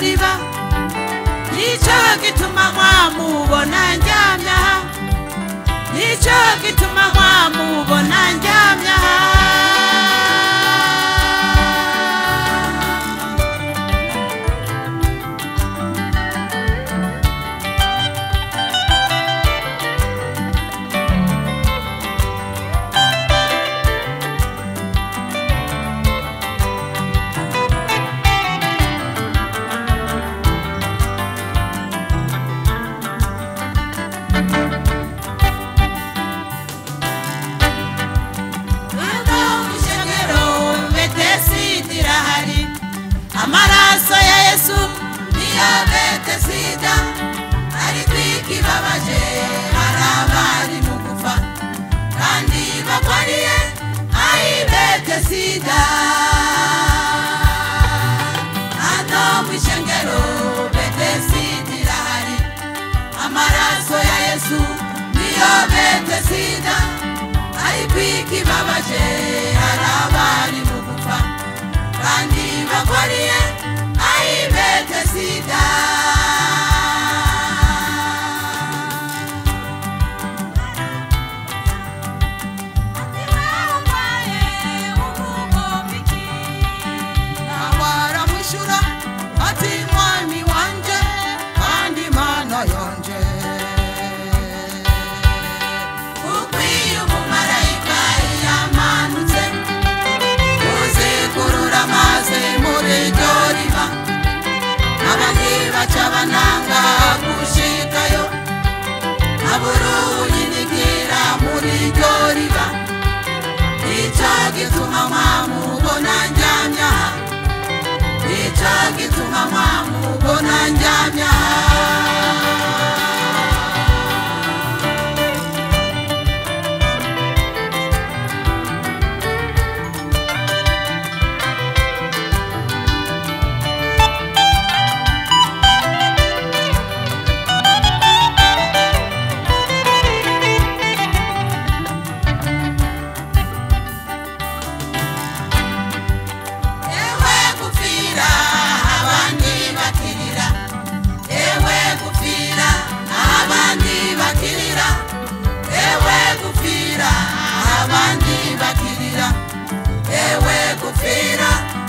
riba nico gituma mwamubona ndyamya nico gituma mwamubona ndyamya amaraso ya Yesu niyabete sida ari kwikibabaje harabari mu kufa kandi bakwariye ayibete sida ando mwishengero bete sida hari amaraso ya Yesu niyabete sida ari kwikibabaje harabari mu kufa kandi bakwariye ayibete sida nawara mwishura ati mwami wanje kandi mana yanje ukwiye umumarayika yamanutse uzikurura maze muri iryo riba abandi baca bananga gushikayo abura uyinikira muri iryo riba nico gituma mwamubona ndyamya nico gituma mwamubona ndyamya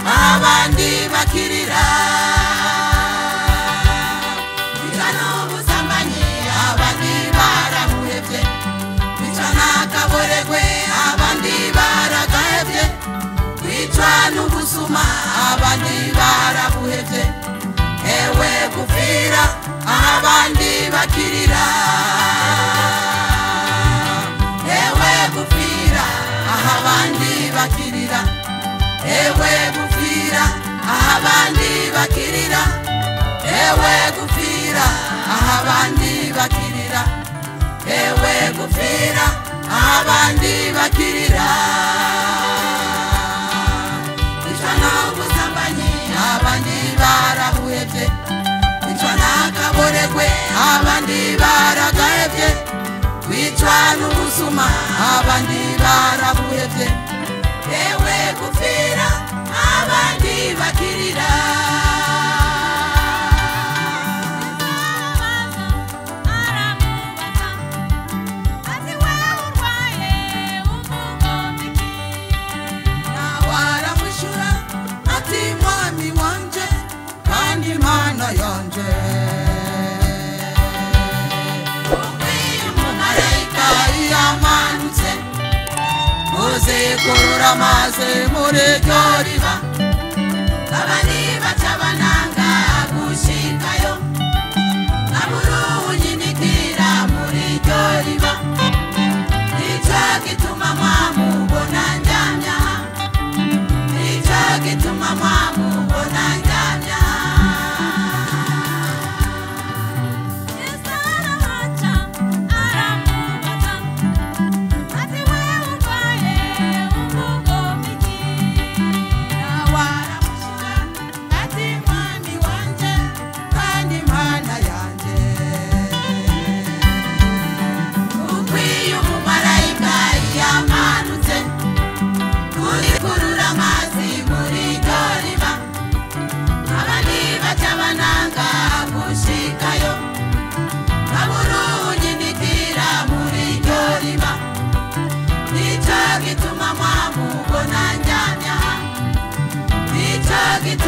abandi bakirira bijana ubusambanyi abandi baramuhevye bijana kaboregwe abandi baragahevye kwicwa n'ubusuma abandi barabuhevye ewe gupfira abandi bakirira ewe gupfira abandi bakirira ewe gupfira abandi bakirira ewe gupfira abandi bakirira ewe gupfira abandi bakirira ijana ubusambanyi abandi barabuhevye ijana kaboregwe abandi baragahevye kwicwa n'ubusuma abandi barabuhevye ewe gupfira abandi bakirira nawaramushura ati mwami wanje kandi mana yanje ukwiye umumarayika yamanutse uzikurura maze muri iryo riba abandi baca bananga gushikayo abura uyinikira muri iryo riba nico gituma mwamubona ndyamya nico gituma mwamubona ndyamya Ati cagita